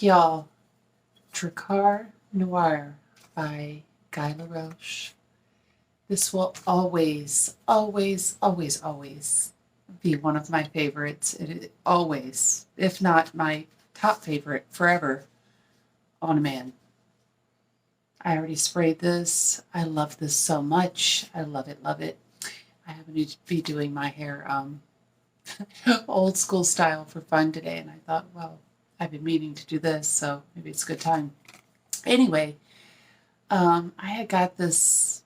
y'all. DRAKKAR Noir by Guy Laroche. This will always, always, always, always be one of my favorites. It always, if not my top favorite forever on a man. I already sprayed this. I love this so much. I love it, love it. I happen to be doing my hair old school style for fun today, and I thought, well, I've been meaning to do this, so maybe it's a good time. Anyway, I had got this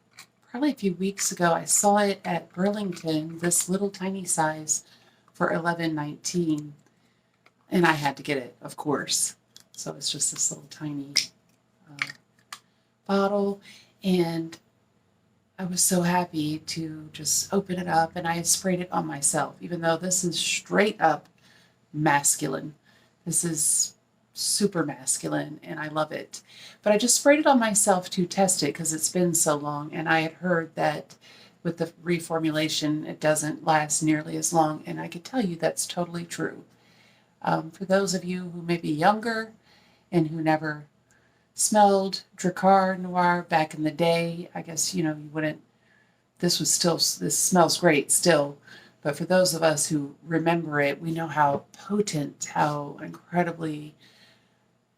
probably a few weeks ago. I saw it at Burlington, this little tiny size for $11.19, and I had to get it, of course. So it's just this little tiny bottle, and I was so happy to just open it up, and I sprayed it on myself, even though this is straight up masculine. This is super masculine, and I love it. But I just sprayed it on myself to test it because it's been so long, and I had heard that with the reformulation, it doesn't last nearly as long, and I could tell you that's totally true. For those of you who may be younger and who never smelled DRAKKAR Noir back in the day, I guess, you wouldn't, this smells great still. But for those of us who remember it, we know how potent, how incredibly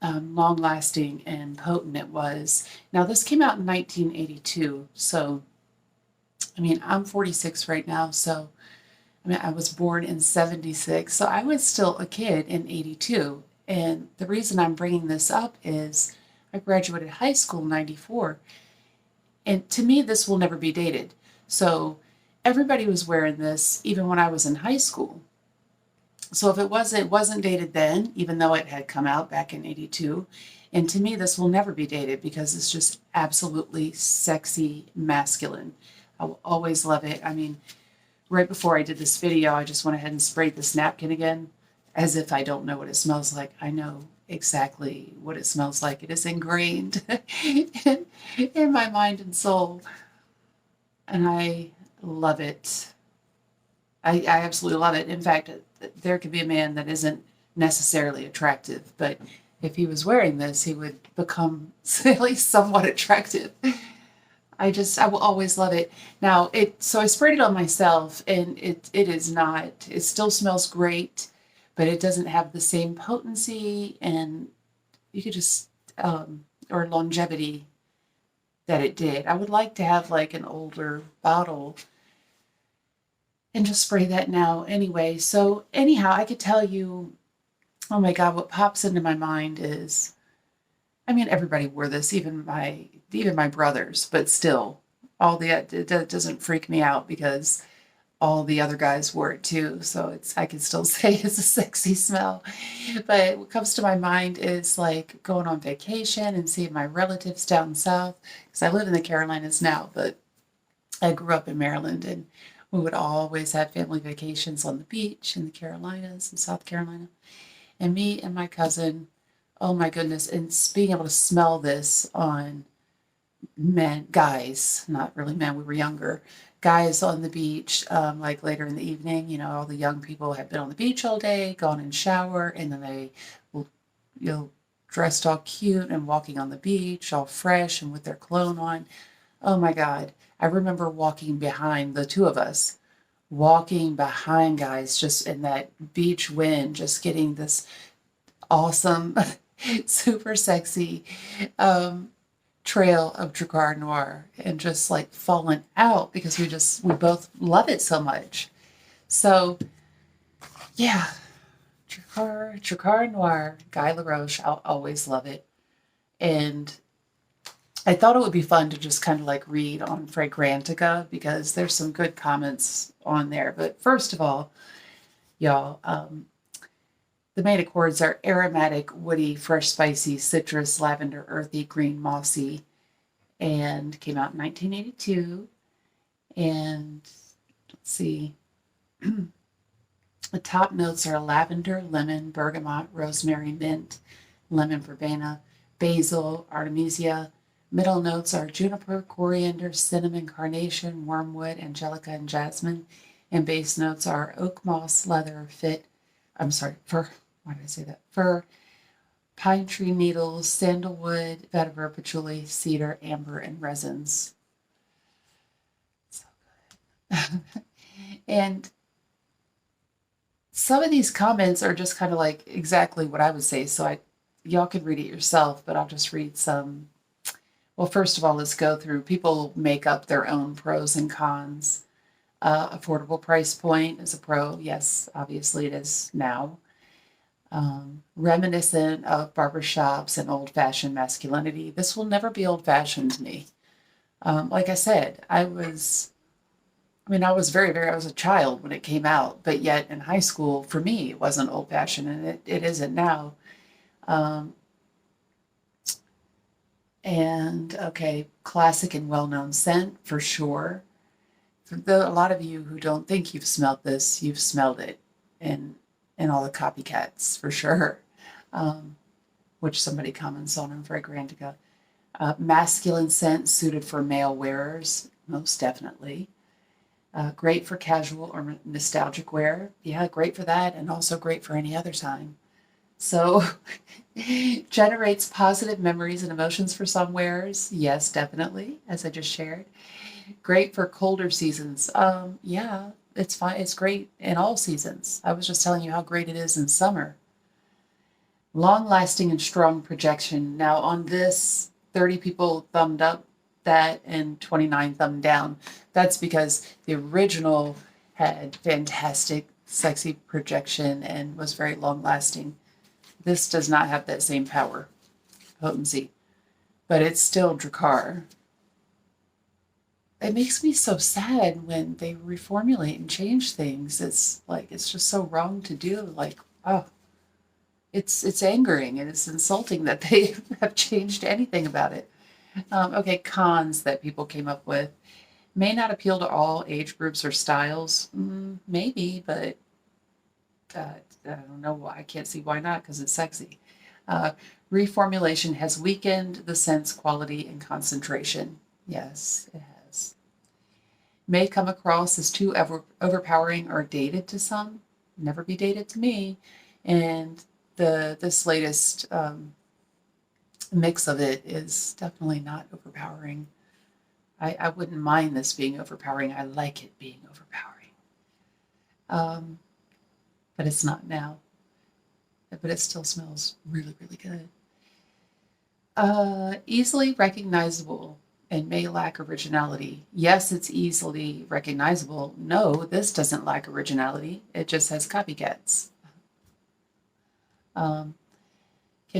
long-lasting and potent it was. Now, this came out in 1982, so, I mean, I'm 46 right now, so, I mean, I was born in 76, so I was still a kid in 82. And the reason I'm bringing this up is I graduated high school in 94, and to me, this will never be dated. So everybody was wearing this even when I was in high school. So if it wasn't dated then, even though it had come out back in 82. And to me, this will never be dated because it's just absolutely sexy, masculine. I will always love it. I mean, right before I did this video, I just went ahead and sprayed this napkin again, as if I don't know what it smells like. I know exactly what it smells like. It is ingrained in my mind and soul. And I love it. I absolutely love it. In fact, there could be a man that isn't necessarily attractive, but if he was wearing this, he would become at least somewhat attractive. I will always love it. Now, so I sprayed it on myself, and it still smells great, but it doesn't have the same potency, and you could just, or longevity that it did. I would like to have like an older bottle and just spray that now anyway. So anyhow, I could tell you, oh my God, what pops into my mind is, I mean, everybody wore this, even my brothers, but still, it doesn't freak me out because all the other guys wore it too. So I can still say it's a sexy smell. But what comes to my mind is like going on vacation and seeing my relatives down south, because I live in the Carolinas now, but I grew up in Maryland, and we would always have family vacations on the beach in the Carolinas, in South Carolina. And me and my cousin, oh my goodness, and being able to smell this on guys, not really men, we were younger, guys on the beach, like later in the evening, all the young people have been on the beach all day, gone in shower, and then they will, dressed all cute and walking on the beach, all fresh and with their cologne on. Oh my God. I remember walking behind, the two of us, walking behind guys just in that beach wind, just getting this awesome, super sexy trail of DRAKKAR Noir, and just like falling out because we both love it so much. So yeah, DRAKKAR Noir, Guy Laroche, I'll always love it. And I thought it would be fun to just kind of like read on Fragrantica because there's some good comments on there. But first of all, y'all, the main accords are aromatic, woody, fresh, spicy, citrus, lavender, earthy, green, mossy, and came out in 1982. And let's see, the top notes are lavender, lemon, bergamot, rosemary, mint, lemon verbena, basil, artemisia. Middle notes are juniper, coriander, cinnamon, carnation, wormwood, angelica, and jasmine. And base notes are oak moss, leather, fir, why did I say that? Fir, pine tree needles, sandalwood, vetiver, patchouli, cedar, amber, and resins. So good. And some of these comments are just kind of like exactly what I would say, so y'all can read it yourself, but I'll just read some. Well, first of all, let's go through. People make up their own pros and cons. Affordable price point is a pro. Yes, obviously it is now. Reminiscent of barbershops and old-fashioned masculinity. This will never be old-fashioned to me. Like I said, I was a child when it came out, but yet in high school, for me, it wasn't old-fashioned, and it isn't now. And okay, classic and well-known scent for sure. For a lot of you who don't think you've smelled this, you've smelled it in all the copycats for sure, which somebody comments on Fragrantica. Masculine scent suited for male wearers, most definitely. Great for casual or nostalgic wear. Yeah, great for that, and also great for any other time. So, generates positive memories and emotions for some wearers. Yes, definitely, as I just shared. Great for colder seasons. Yeah, it's fine. It's great in all seasons. I was just telling you how great it is in summer. Long-lasting and strong projection. Now on this, 30 people thumbed up that and 29 thumbed down. That's because the original had fantastic, sexy projection and was very long-lasting. This does not have that same power, potency, but it's still DRAKKAR. It makes me so sad when they reformulate and change things. It's like, it's just so wrong to do. Like, oh, it's angering and it's insulting that they have changed anything about it. Okay, cons that people came up with. May not appeal to all age groups or styles. Maybe, but I don't know why. I can't see why not, because it's sexy. Reformulation has weakened the scent's quality and concentration. Yes, it has. May come across as too overpowering or dated to some. Never be dated to me. And this latest mix of it is definitely not overpowering. I wouldn't mind this being overpowering. I like it being overpowering. But it's not now. But it still smells really, really good. Easily recognizable and may lack originality. Yes, it's easily recognizable. No, this doesn't lack originality. It just has copycats. Can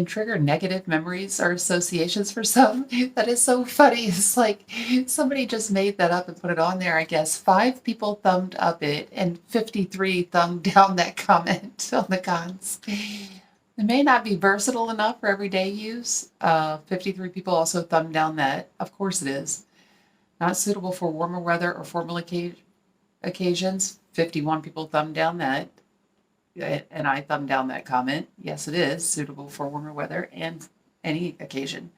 trigger negative memories or associations for some. That is so funny. It's like somebody just made that up and put it on there, I guess. 5 people thumbed up it and 53 thumbed down that comment on the cons. It may not be versatile enough for everyday use. 53 people also thumbed down that. Of course it is. Not suitable for warmer weather or formal occasions. 51 people thumbed down that. And I thumbed down that comment. Yes, it is suitable for warmer weather and any occasion.